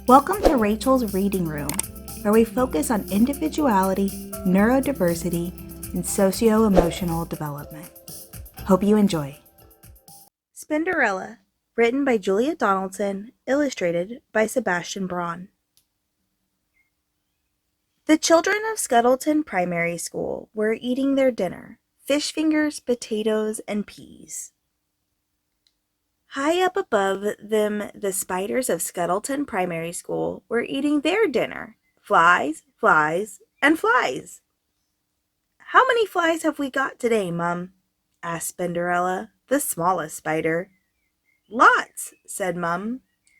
Welcome to Rachel's Reading Room, where we focus on individuality, neurodiversity, and socio-emotional development. Hope you enjoy. Spinderella, written by Julia Donaldson, illustrated by Sebastien Braun. The children of Scuttleton Primary School were eating their dinner, fish fingers, potatoes, and peas. High up above them, the spiders of Scuttleton Primary School were eating their dinner, flies, flies, and flies. "How many flies have we got today, Mum?" asked Spinderella, the smallest spider. "Lots," said Mum.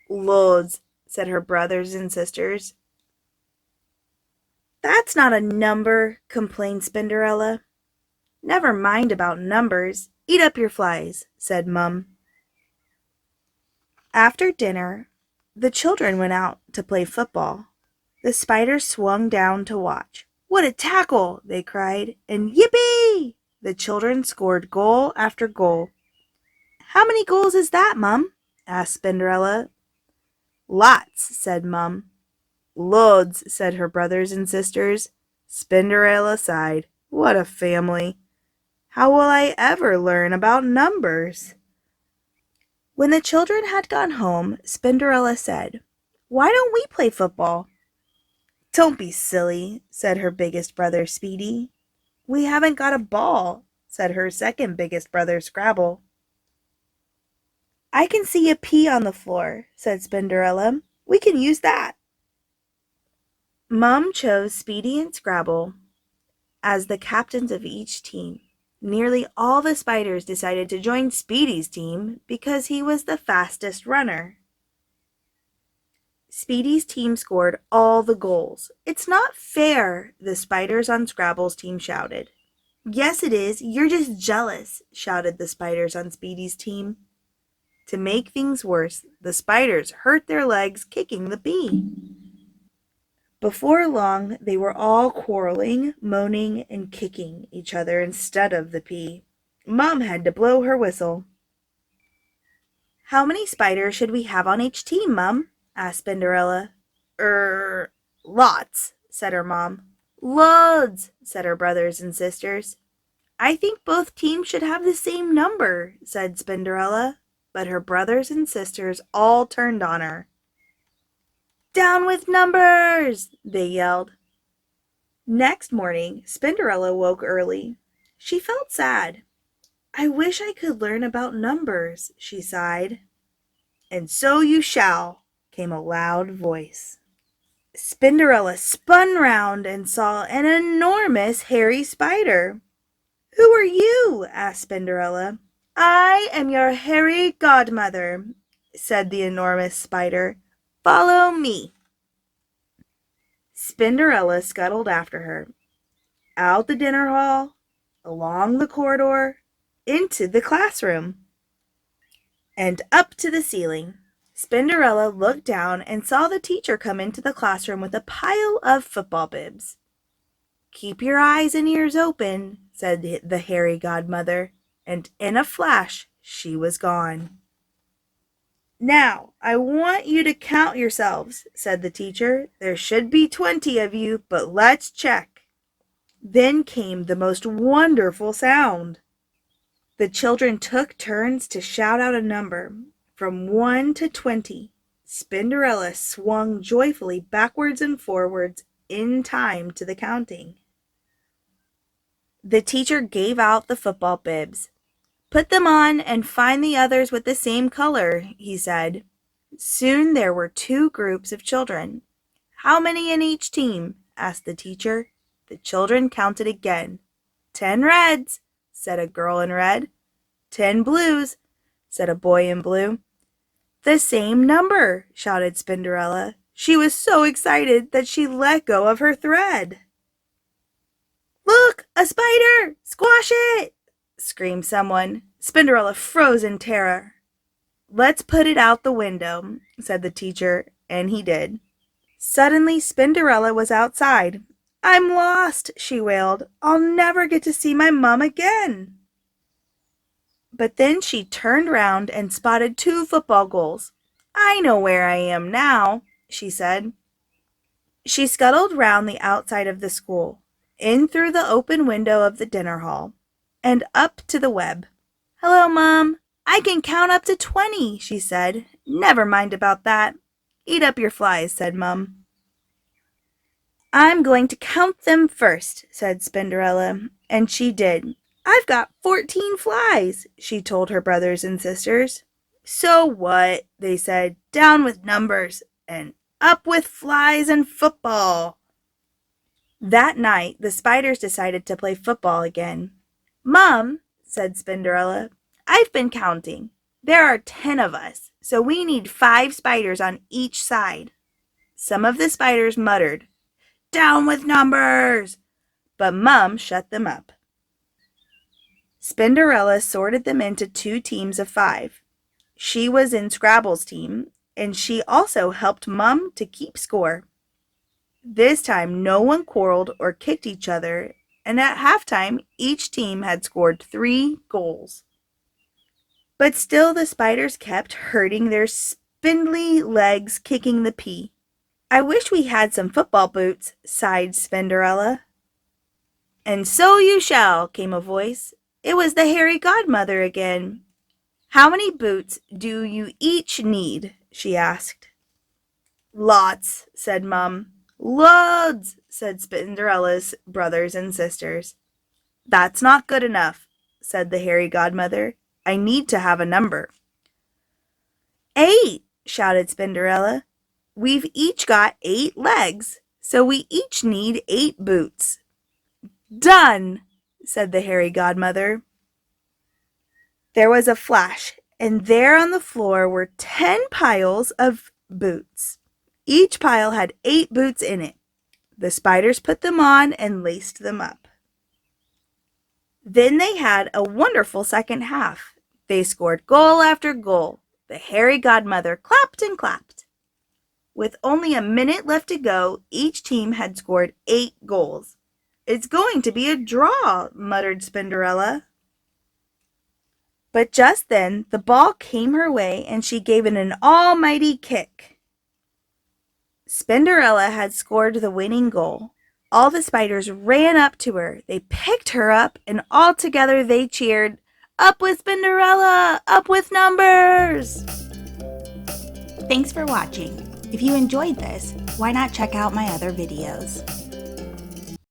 "Loads," said her brothers and sisters. "That's not a number," complained Spinderella. "Never mind about numbers. Eat up your flies," said Mum. After dinner, the children went out to play football. The spiders swung down to watch. "What a tackle!" they cried, and "Yippee!" The children scored goal after goal. "How many goals is that, Mum?" asked Spinderella. "Lots," said Mum. "Loads," said her brothers and sisters. Spinderella sighed. "What a family! How will I ever learn about numbers?" When the children had gone home, Spinderella said, "Why don't we play football?" "Don't be silly," said her biggest brother, Speedy. "We haven't got a ball," said her second biggest brother, Scrabble. "I can see a pea on the floor," said Spinderella. "We can use that." Mum chose Speedy and Scrabble as the captains of each team. Nearly all the spiders decided to join Speedy's team because he was the fastest runner. Speedy's team scored all the goals. "It's not fair," the spiders on Scrabble's team shouted. "Yes, it is. You're just jealous," shouted the spiders on Speedy's team. To make things worse, the spiders hurt their legs kicking the pea. Before long, they were all quarreling, moaning, and kicking each other instead of the pea. Mum had to blow her whistle. "How many spiders should we have on each team, Mum?" asked Spinderella. Lots," said her mom. "Loads," said her brothers and sisters. "I think both teams should have the same number," said Spinderella, but her brothers and sisters all turned on her. "Down with numbers!" they yelled. Next morning, Spinderella woke early. She felt sad. "I wish I could learn about numbers," she sighed. "And so you shall," came a loud voice. Spinderella spun round and saw an enormous hairy spider. "Who are you?" asked Spinderella. "I am your hairy godmother," said the enormous spider. "Follow me." Spinderella scuttled after her, out the dinner hall, along the corridor, into the classroom, and up to the ceiling. Spinderella looked down and saw the teacher come into the classroom with a pile of football bibs. "Keep your eyes and ears open," said the hairy godmother, and in a flash she was gone. "Now, I want you to count yourselves," said the teacher. "There should be 20 of you, but let's check." Then came the most wonderful sound. The children took turns to shout out a number, from 1 to 20. Spinderella swung joyfully backwards and forwards in time to the counting. The teacher gave out the football bibs. "Put them on and find the others with the same color," he said. Soon there were 2 groups of children. "How many in each team?" asked the teacher. The children counted again. 10 reds," said a girl in red. 10 blues," said a boy in blue. "The same number," shouted Spinderella. She was so excited that she let go of her thread. "Look, a spider! Squash it!" screamed someone. Spinderella froze in terror. "Let's put it out the window," said the teacher, and he did. Suddenly, Spinderella was outside. "I'm lost," she wailed. "I'll never get to see my mum again." But then she turned round and spotted 2 football goals. "I know where I am now," she said. She scuttled round the outside of the school, in through the open window of the dinner hall, and up to the web. "Hello, Mom. I can count up to 20, she said. "Never mind about that. Eat up your flies," said Mum. "I'm going to count them first," said Spinderella, and she did. "I've got 14 flies," she told her brothers and sisters. "So what?" they said. "Down with numbers, and up with flies and football." That night, the spiders decided to play football again. "Mum," said Spinderella, "I've been counting. There are 10 of us, so we need 5 spiders on each side." Some of the spiders muttered, "Down with numbers!" but Mum shut them up. Spinderella sorted them into 2 teams of 5. She was in Scrabble's team, and she also helped Mum to keep score. This time no one quarreled or kicked each other, and at halftime each team had scored 3 goals. But still the spiders kept hurting their spindly legs kicking the pea. "I wish we had some football boots," sighed Spinderella. "And so you shall," came a voice. It was the hairy godmother again. "How many boots do you each need?" she asked. "Lots," said Mum. "Loads," said Spinderella's brothers and sisters. "That's not good enough," said the hairy godmother. "I need to have a number." "8," shouted Spinderella. "We've each got 8 legs, so we each need 8 boots." "Done," said the hairy godmother. There was a flash, and there on the floor were 10 piles of boots. Each pile had 8 boots in it. The spiders put them on and laced them up. Then they had a wonderful second half. They scored goal after goal. The hairy godmother clapped and clapped. With only a minute left to go, each team had scored 8 goals. "It's going to be a draw," muttered Spinderella. But just then the ball came her way and she gave it an almighty kick. Spinderella had scored the winning goal. All the spiders ran up to her. They picked her up, and all together they cheered, "Up with Spinderella! Up with numbers!" Thanks for watching. If you enjoyed this, why not check out my other videos?